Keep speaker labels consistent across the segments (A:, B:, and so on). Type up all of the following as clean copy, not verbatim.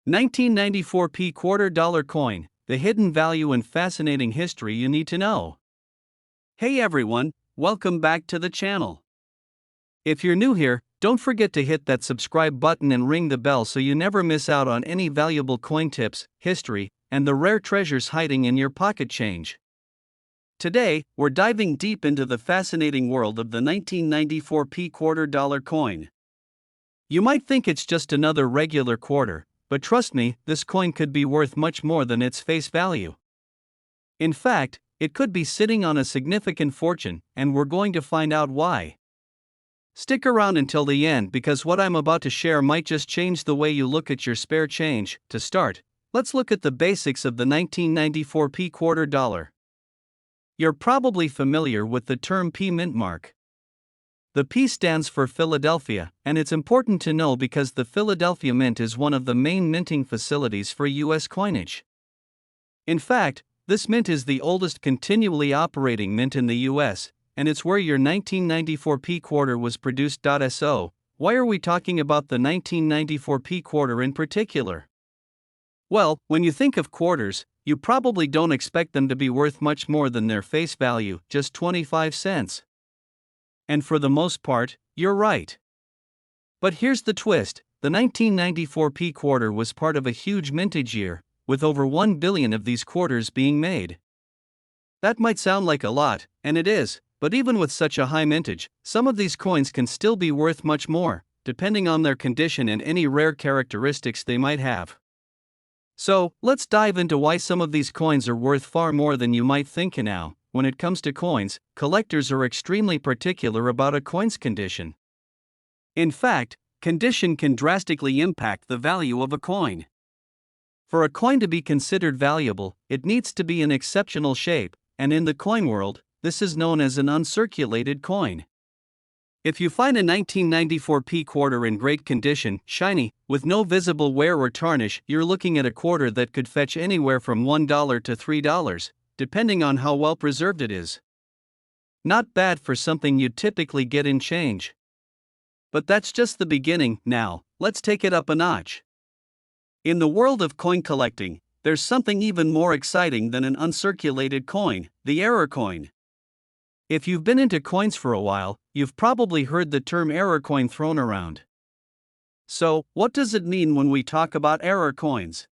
A: 1994p $quarter coin, the hidden value and fascinating history you need to know. Hey everyone, welcome back to the channel. If you're new here, don't forget to hit that subscribe button and ring the bell so you never miss out on any valuable coin tips, history, and the rare treasures hiding in your pocket change. Today, we're diving deep into the fascinating world of the 1994p $quarter coin. You might think it's just another regular quarter, but trust me, this coin could be worth much more than its face value. In fact, it could be sitting on a significant fortune, and we're going to find out why. Stick around until the end because what I'm about to share might just change the way you look at your spare change. To start, let's look at the basics of the 1994p $quarter. You're probably familiar with the term P mint mark. The P stands for Philadelphia, and it's important to know because the Philadelphia Mint is one of the main minting facilities for U.S. coinage. In fact, this mint is the oldest continually operating mint in the U.S., and it's where your 1994p quarter was produced. So, why are we talking about the 1994p quarter in particular? Well, when you think of quarters, you probably don't expect them to be worth much more than their face value, just 25 cents. And for the most part, you're right. But here's the twist: the 1994p quarter was part of a huge mintage year, with over 1 billion of these quarters being made. That might sound like a lot, and it is, but even with such a high mintage, some of these coins can still be worth much more, depending on their condition and any rare characteristics they might have. So, let's dive into why some of these coins are worth far more than you might think. Now, when it comes to coins, collectors are extremely particular about a coin's condition. In fact, condition can drastically impact the value of a coin. For a coin to be considered valuable, it needs to be in exceptional shape, and in the coin world, this is known as an uncirculated coin. If you find a 1994p quarter in great condition, shiny, with no visible wear or tarnish, you're looking at a quarter that could fetch anywhere from $1 to $3. Depending on how well preserved it is. Not bad for something you'd typically get in change. But that's just the beginning. Now, let's take it up a notch. In the world of coin collecting, there's something even more exciting than an uncirculated coin: the error coin. If you've been into coins for a while, you've probably heard the term error coin thrown around. So, what does it mean when we talk about error coins?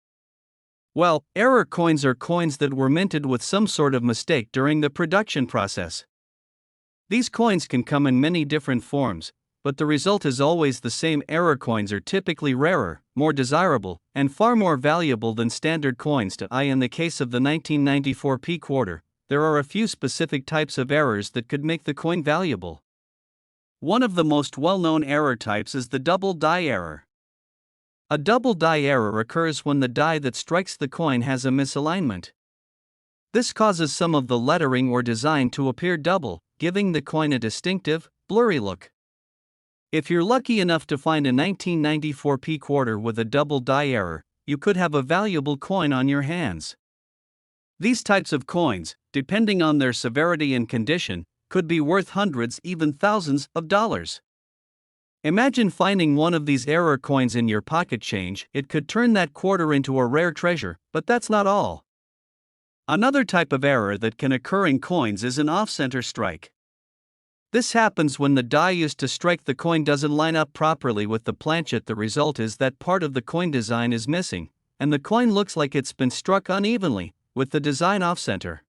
A: Well, error coins are coins that were minted with some sort of mistake during the production process. These coins can come in many different forms, but the result is always the same. Error coins are typically rarer, more desirable, and far more valuable than standard coins. In the case of the 1994p quarter, there are a few specific types of errors that could make the coin valuable. One of the most well-known error types is the double die error. A double die error occurs when the die that strikes the coin has a misalignment. This causes some of the lettering or design to appear double, giving the coin a distinctive, blurry look. If you're lucky enough to find a 1994p quarter with a double die error, you could have a valuable coin on your hands. These types of coins, depending on their severity and condition, could be worth hundreds, even thousands of dollars. Imagine finding one of these error coins in your pocket change. It could turn that quarter into a rare treasure, but that's not all. Another type of error that can occur in coins is an off-center strike. This happens when the die used to strike the coin doesn't line up properly with the planchet. The result is that part of the coin design is missing, and the coin looks like it's been struck unevenly, with the design off-center.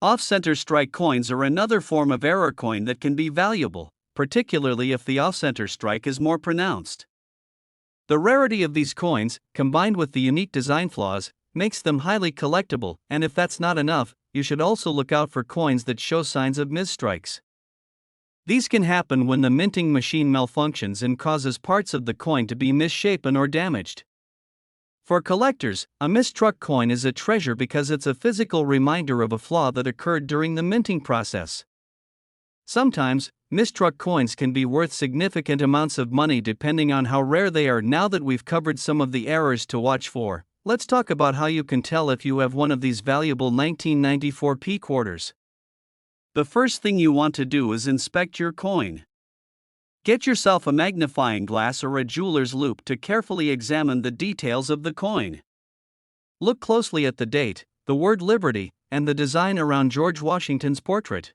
A: Off-center strike coins are another form of error coin that can be valuable, particularly if the off-center strike is more pronounced. The rarity of these coins, combined with the unique design flaws, makes them highly collectible, and if that's not enough, you should also look out for coins that show signs of misstrikes. These can happen when the minting machine malfunctions and causes parts of the coin to be misshapen or damaged. For collectors, a misstruck coin is a treasure because it's a physical reminder of a flaw that occurred during the minting process. Sometimes, misstruck coins can be worth significant amounts of money depending on how rare they are. Now that we've covered some of the errors to watch for, let's talk about how you can tell if you have one of these valuable 1994p quarters. The first thing you want to do is inspect your coin. Get yourself a magnifying glass or a jeweler's loupe to carefully examine the details of the coin. Look closely at the date, the word Liberty, and the design around George Washington's portrait.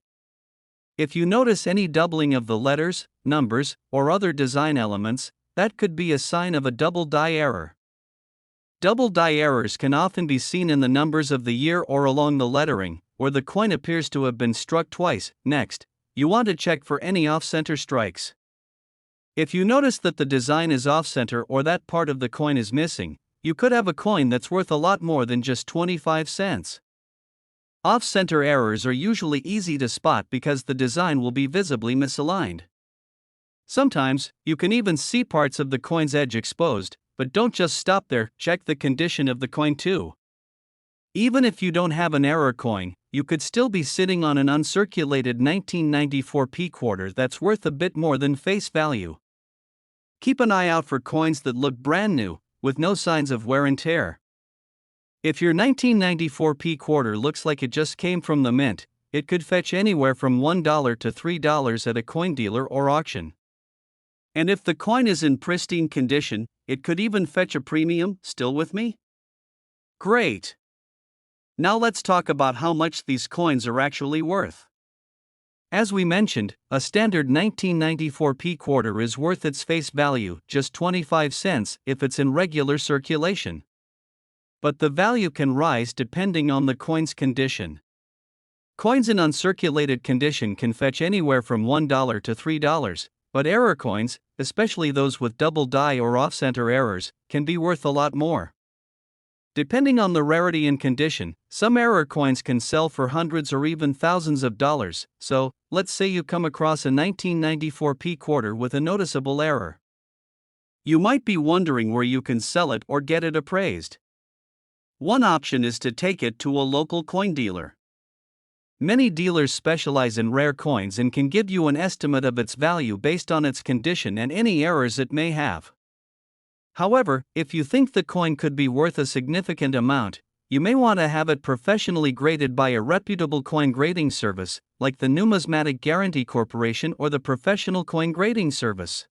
A: If you notice any doubling of the letters, numbers, or other design elements, that could be a sign of a double die error. Double die errors can often be seen in the numbers of the year or along the lettering, where the coin appears to have been struck twice. Next, you want to check for any off-center strikes. If you notice that the design is off-center or that part of the coin is missing, you could have a coin that's worth a lot more than just 25 cents. Off-center errors are usually easy to spot because the design will be visibly misaligned. Sometimes, you can even see parts of the coin's edge exposed, but don't just stop there, check the condition of the coin too. Even if you don't have an error coin, you could still be sitting on an uncirculated 1994 p quarter that's worth a bit more than face value. Keep an eye out for coins that look brand new, with no signs of wear and tear. If your 1994 p quarter looks like it just came from the mint, it could fetch anywhere from $1 to $3 at a coin dealer or auction. And if the coin is in pristine condition, it could even fetch a premium. Still with me? Great! Now let's talk about how much these coins are actually worth. As we mentioned, a standard 1994 p quarter is worth its face value, just 25 cents, if it's in regular circulation. But the value can rise depending on the coin's condition. Coins in uncirculated condition can fetch anywhere from $1 to $3, but error coins, especially those with double die or off-center errors, can be worth a lot more. Depending on the rarity and condition, some error coins can sell for hundreds or even thousands of dollars. So, let's say you come across a 1994 p quarter with a noticeable error. You might be wondering where you can sell it or get it appraised. One option is to take it to a local coin dealer. Many dealers specialize in rare coins and can give you an estimate of its value based on its condition and any errors it may have. However, if you think the coin could be worth a significant amount, you may want to have it professionally graded by a reputable coin grading service, like the Numismatic Guarantee Corporation or the Professional Coin Grading Service.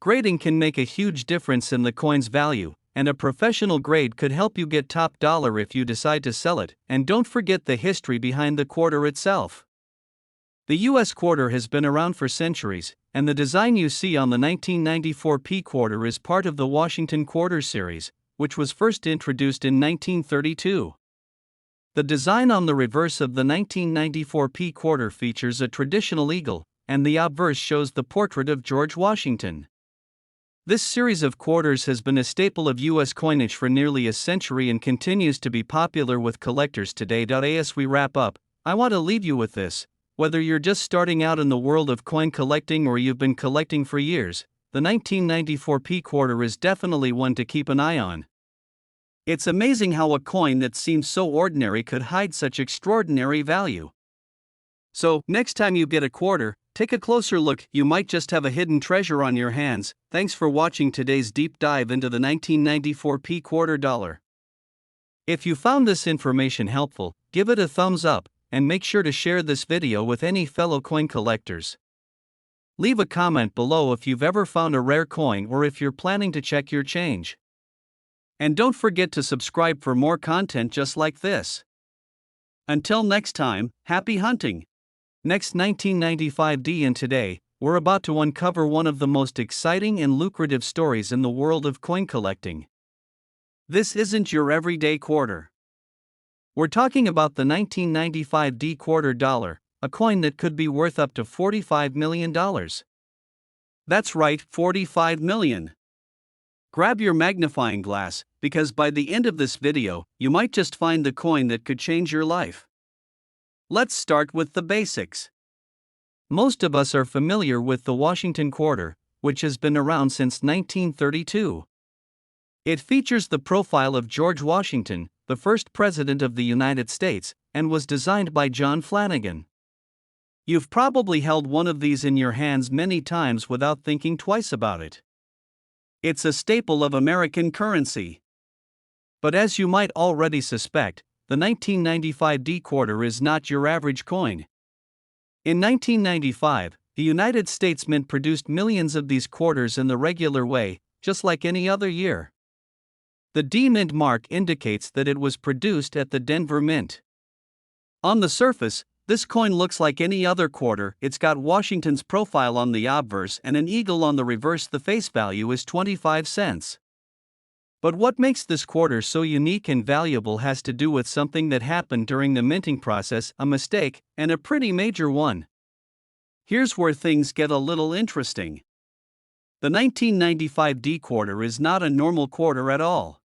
A: Grading can make a huge difference in the coin's value, and a professional grade could help you get top dollar if you decide to sell it. And don't forget the history behind the quarter itself. The US quarter has been around for centuries, and the design you see on the 1994 p quarter is part of the Washington Quarter series, which was first introduced in 1932. The design on the reverse of the 1994 p quarter features a traditional eagle, and the obverse shows the portrait of George Washington. This series of quarters has been a staple of US coinage for nearly a century and continues to be popular with collectors today. As we wrap up, I want to leave you with this. Whether you're just starting out in the world of coin collecting or you've been collecting for years, the 1994 p quarter is definitely one to keep an eye on. It's amazing how a coin that seems so ordinary could hide such extraordinary value. So, next time you get a quarter, take a closer look. You might just have a hidden treasure on your hands. Thanks for watching today's deep dive into the 1994 p quarter dollar. If you found this information helpful, give it a thumbs up, and make sure to share this video with any fellow coin collectors. Leave a comment below if you've ever found a rare coin or if you're planning to check your change. And don't forget to subscribe for more content just like this. Until next time, happy hunting! Next 1995D and today, we're about to uncover one of the most exciting and lucrative stories in the world of coin collecting. This isn't your everyday quarter. We're talking about the 1995D quarter dollar, a coin that could be worth up to $45 million. That's right, $45 million. Grab your magnifying glass, because by the end of this video, you might just find the coin that could change your life. Let's start with the basics. Most of us are familiar with the Washington quarter, which has been around since 1932. It features the profile of George Washington, the first president of the United States, and was designed by John Flanagan. You've probably held one of these in your hands many times without thinking twice about it. It's a staple of American currency. But as you might already suspect, the 1995D quarter is not your average coin. In 1995, The United States Mint produced millions of these quarters in the regular way, just like any other year. The D-Mint mark indicates that it was produced at the Denver Mint. On the surface, this coin looks like any other quarter. It's got Washington's profile on the obverse and an eagle on the reverse. The face value is 25 cents. But what makes this quarter so unique and valuable has to do with something that happened during the minting process, a mistake, and a pretty major one. Here's where things get a little interesting. The 1995 D quarter is not a normal quarter at all.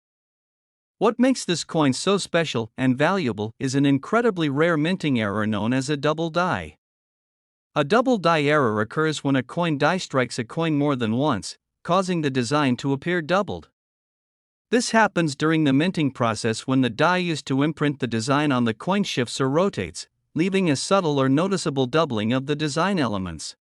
A: What makes this coin so special and valuable is an incredibly rare minting error known as a double die. A double die error occurs when a coin die strikes a coin more than once, causing the design to appear doubled. This happens during the minting process when the die used to imprint the design on the coin shifts or rotates, leaving a subtle or noticeable doubling of the design elements.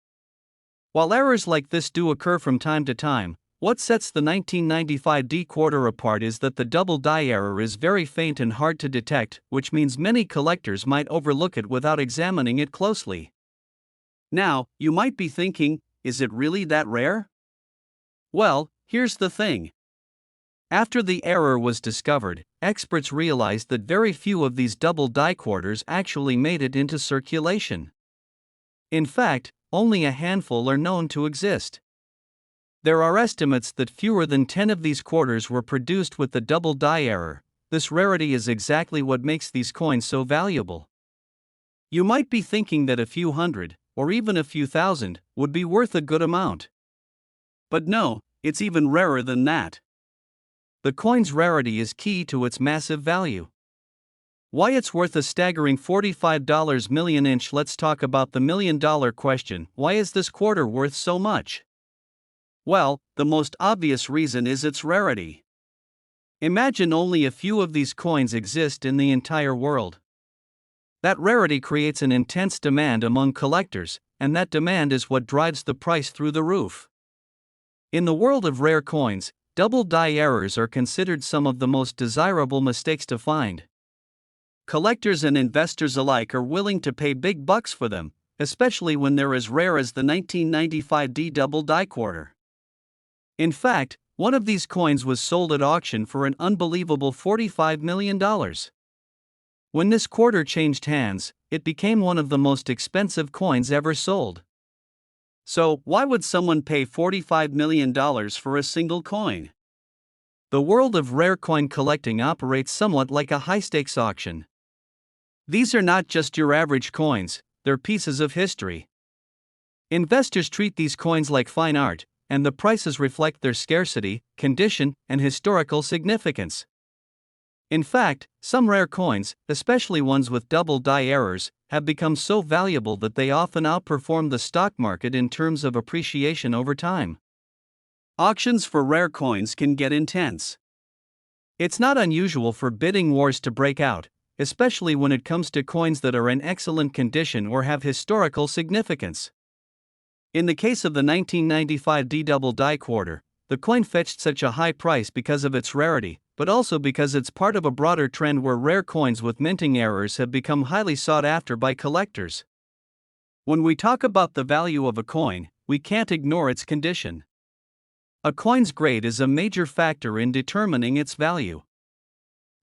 A: While errors like this do occur from time to time, what sets the 1995 D quarter apart is that the double die error is very faint and hard to detect, which means many collectors might overlook it without examining it closely. Now, you might be thinking, is it really that rare? Well, here's the thing. After the error was discovered, experts realized that very few of these double die quarters actually made it into circulation. In fact, only a handful are known to exist. There are estimates that fewer than 10 of these quarters were produced with the double die error. This rarity is exactly what makes these coins so valuable. You might be thinking that a few hundred, or even a few thousand, would be worth a good amount. But no, it's even rarer than that. The coin's rarity is key to its massive value. Why it's worth a staggering $45 million. Let's talk about the million-dollar question. Why is this quarter worth so much? Well, the most obvious reason is its rarity. Imagine only a few of these coins exist in the entire world. That rarity creates an intense demand among collectors, and that demand is what drives the price through the roof. In the world of rare coins, double die errors are considered some of the most desirable mistakes to find. Collectors and investors alike are willing to pay big bucks for them, especially when they're as rare as the 1995 D double die quarter. In fact, one of these coins was sold at auction for an unbelievable $45 million. When this quarter changed hands, it became one of the most expensive coins ever sold. So, why would someone pay $45 million for a single coin? The world of rare coin collecting operates somewhat like a high-stakes auction. These are not just your average coins, they're pieces of history. Investors treat these coins like fine art, and the prices reflect their scarcity, condition, and historical significance. In fact, some rare coins, especially ones with double die errors, have become so valuable that they often outperform the stock market in terms of appreciation over time. Auctions for rare coins can get intense. It's not unusual for bidding wars to break out, especially when it comes to coins that are in excellent condition or have historical significance. In the case of the 1995 D double die quarter, the coin fetched such a high price because of its rarity, but also because it's part of a broader trend where rare coins with minting errors have become highly sought after by collectors. When we talk about the value of a coin, we can't ignore its condition. A coin's grade is a major factor in determining its value.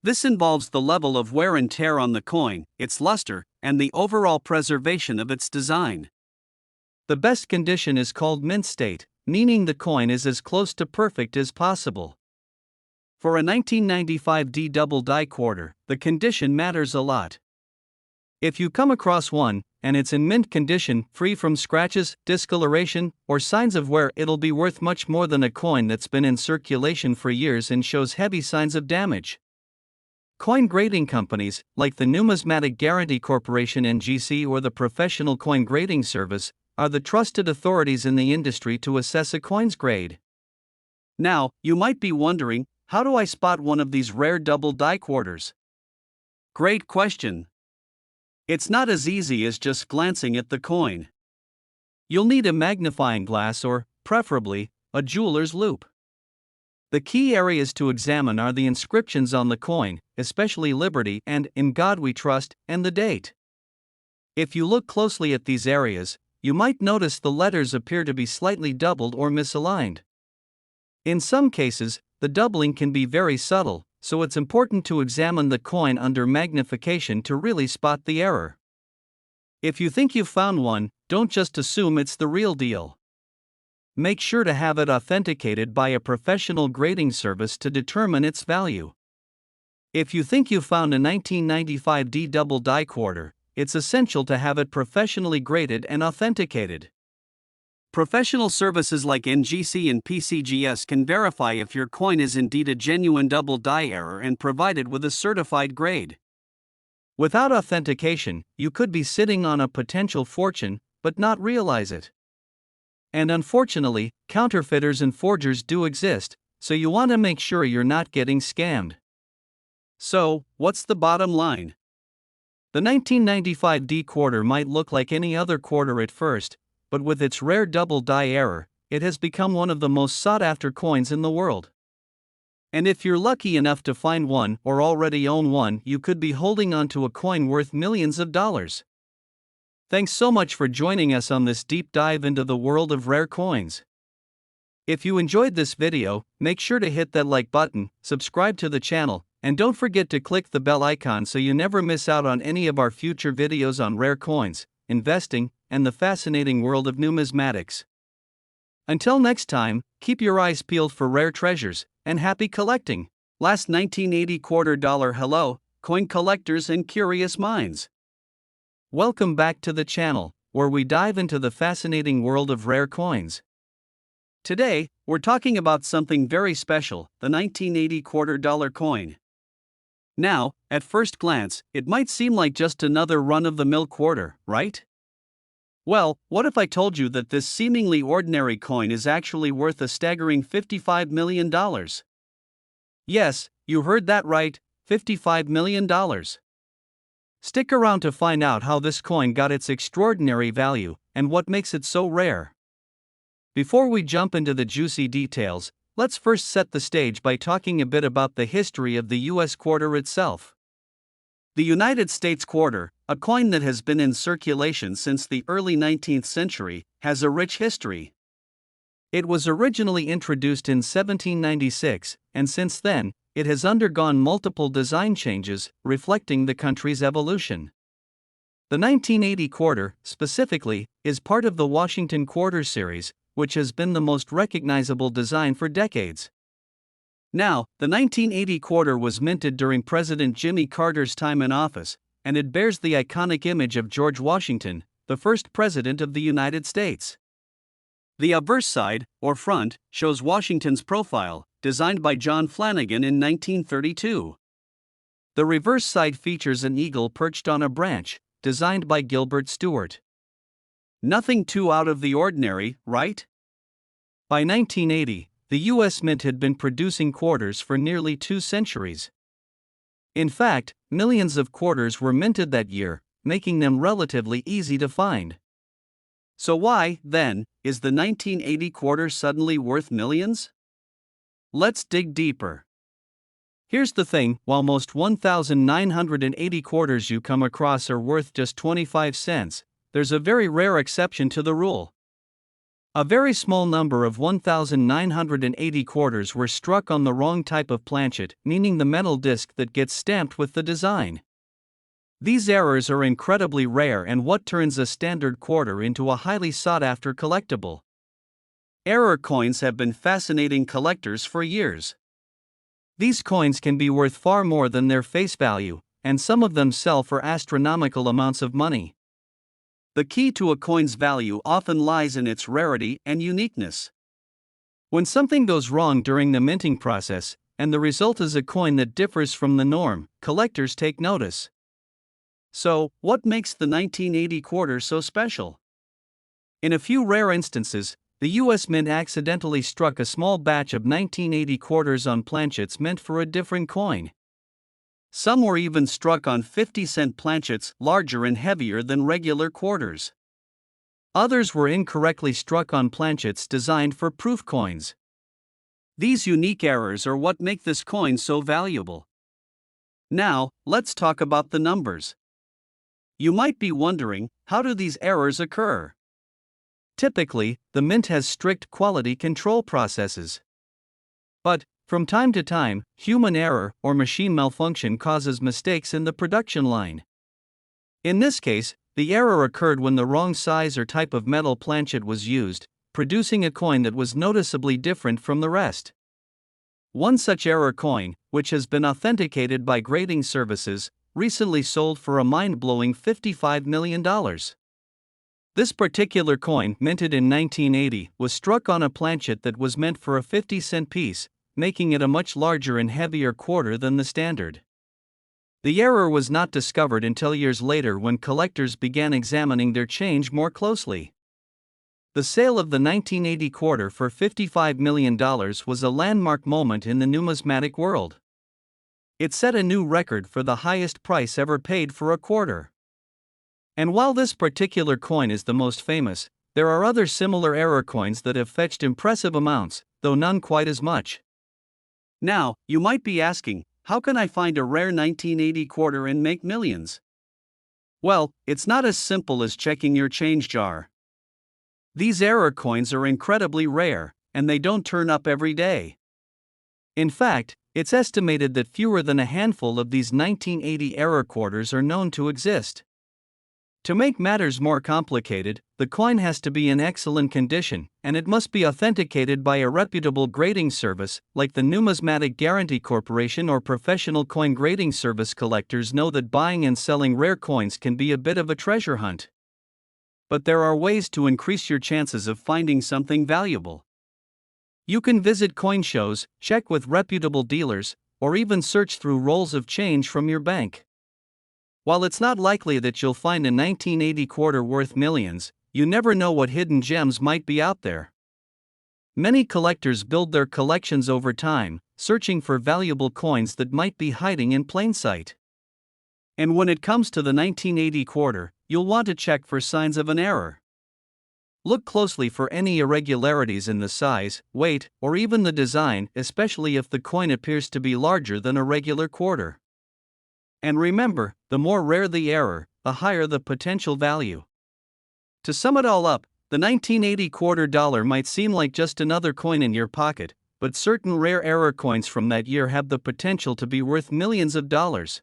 A: This involves the level of wear and tear on the coin, its luster, and the overall preservation of its design. The best condition is called mint state, meaning the coin is as close to perfect as possible. For a 1995 D double die quarter, the condition matters a lot. If you come across one, and it's in mint condition, free from scratches, discoloration, or signs of wear, it'll be worth much more than a coin that's been in circulation for years and shows heavy signs of damage. Coin grading companies, like the Numismatic Guarantee Corporation (NGC) or the Professional Coin Grading Service, are the trusted authorities in the industry to assess a coin's grade. Now, you might be wondering, how do I spot one of these rare double die quarters? Great question. It's not as easy as just glancing at the coin. You'll need a magnifying glass or, preferably, a jeweler's loupe. The key areas to examine are the inscriptions on the coin, especially Liberty and In God We Trust, and the date. If you look closely at these areas, you might notice the letters appear to be slightly doubled or misaligned. In some cases, the doubling can be very subtle, so it's important to examine the coin under magnification to really spot the error. If you think you've found one, don't just assume it's the real deal. Make sure to have it authenticated by a professional grading service to determine its value. If you think you found a 1995 D double die quarter, it's essential to have it professionally graded and authenticated. Professional services like NGC and PCGS can verify if your coin is indeed a genuine double die error and provide it with a certified grade. Without authentication, you could be sitting on a potential fortune, but not realize it. And unfortunately, counterfeiters and forgers do exist, so you want to make sure you're not getting scammed. So, what's the bottom line? The 1995 D quarter might look like any other quarter at first, but with its rare double die error, it has become one of the most sought-after coins in the world. And if you're lucky enough to find one or already own one, you could be holding onto a coin worth millions of dollars. Thanks so much for joining us on this deep dive into the world of rare coins. If you enjoyed this video, make sure to hit that like button, subscribe to the channel, and don't forget to click the bell icon so you never miss out on any of our future videos on rare coins, investing, and the fascinating world of numismatics. Until next time, keep your eyes peeled for rare treasures, and happy collecting! Last 1980 quarter dollar hello, coin collectors and curious minds. Welcome back to the channel, where we dive into the fascinating world of rare coins. Today, we're talking about something very special, the 1980 quarter dollar coin. Now, at first glance, it might seem like just another run-of-the-mill quarter, right? Well, what if I told you that this seemingly ordinary coin is actually worth a staggering $55 million? Yes, you heard that right, $55 million. Stick around to find out how this coin got its extraordinary value, and what makes it so rare. Before we jump into the juicy details, let's first set the stage by talking a bit about the history of the US quarter itself. The United States quarter, a coin that has been in circulation since the early 19th century, has a rich history. It was originally introduced in 1796, and since then, it has undergone multiple design changes, reflecting the country's evolution. The 1980 quarter, specifically, is part of the Washington Quarter series, which has been the most recognizable design for decades. Now, the 1980 quarter was minted during President Jimmy Carter's time in office, and it bears the iconic image of George Washington, the first president of the United States. The obverse side, or front, shows Washington's profile, designed by John Flanagan in 1932. The reverse side features an eagle perched on a branch, designed by Gilbert Stuart. Nothing too out of the ordinary, right? By 1980, the U.S. Mint had been producing quarters for nearly 2 centuries. In fact, millions of quarters were minted that year, making them relatively easy to find. So why, then, is the 1980 quarter suddenly worth millions? Let's dig deeper. Here's the thing, while most 1,980 quarters you come across are worth just 25 cents, there's a very rare exception to the rule. A very small number of 1,980 quarters were struck on the wrong type of planchet, meaning the metal disc that gets stamped with the design. These errors are incredibly rare and what turns a standard quarter into a highly sought-after collectible. Error coins have been fascinating collectors for years. These coins can be worth far more than their face value, and some of them sell for astronomical amounts of money. The key to a coin's value often lies in its rarity and uniqueness. When something goes wrong during the minting process, and the result is a coin that differs from the norm, collectors take notice. So, what makes the 1980 quarter so special? In a few rare instances, the U.S. Mint accidentally struck a small batch of 1980 quarters on planchets meant for a different coin. Some were even struck on 50-cent planchets larger and heavier than regular quarters. Others were incorrectly struck on planchets designed for proof coins. These unique errors are what make this coin so valuable. Now, let's talk about the numbers. You might be wondering, how do these errors occur? Typically, the mint has strict quality control processes. But, from time to time, human error or machine malfunction causes mistakes in the production line. In this case, the error occurred when the wrong size or type of metal planchet was used, producing a coin that was noticeably different from the rest. One such error coin, which has been authenticated by grading services, recently sold for a mind-blowing $55 million. This particular coin, minted in 1980, was struck on a planchet that was meant for a 50-cent piece, making it a much larger and heavier quarter than the standard. The error was not discovered until years later when collectors began examining their change more closely. The sale of the 1980 quarter for $55 million was a landmark moment in the numismatic world. It set a new record for the highest price ever paid for a quarter. And while this particular coin is the most famous, there are other similar error coins that have fetched impressive amounts, though none quite as much. Now, you might be asking, how can I find a rare 1980 quarter and make millions? Well, it's not as simple as checking your change jar. These error coins are incredibly rare, and they don't turn up every day. In fact, it's estimated that fewer than a handful of these 1980 error quarters are known to exist. To make matters more complicated, the coin has to be in excellent condition, and it must be authenticated by a reputable grading service, like the Numismatic Guarantee Corporation or professional coin grading service. Collectors know that buying and selling rare coins can be a bit of a treasure hunt. But there are ways to increase your chances of finding something valuable. You can visit coin shows, check with reputable dealers, or even search through rolls of change from your bank. While it's not likely that you'll find a 1980 quarter worth millions, you never know what hidden gems might be out there. Many collectors build their collections over time, searching for valuable coins that might be hiding in plain sight. And when it comes to the 1980 quarter, you'll want to check for signs of an error. Look closely for any irregularities in the size, weight, or even the design, especially if the coin appears to be larger than a regular quarter. And remember, the more rare the error, the higher the potential value. To sum it all up, the 1980 quarter dollar might seem like just another coin in your pocket, but certain rare error coins from that year have the potential to be worth millions of dollars.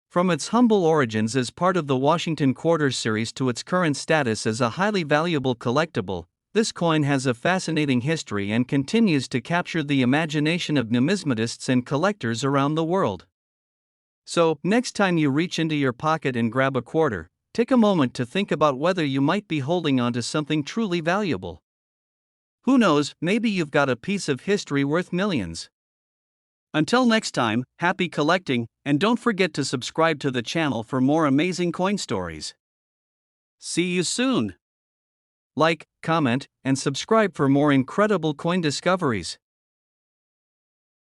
A: From its humble origins as part of the Washington Quarter series to its current status as a highly valuable collectible, this coin has a fascinating history and continues to capture the imagination of numismatists and collectors around the world. So, next time you reach into your pocket and grab a quarter, take a moment to think about whether you might be holding onto something truly valuable. Who knows, maybe you've got a piece of history worth millions. Until next time, happy collecting, and don't forget to subscribe to the channel for more amazing coin stories. See you soon! Like, comment, and subscribe for more incredible coin discoveries.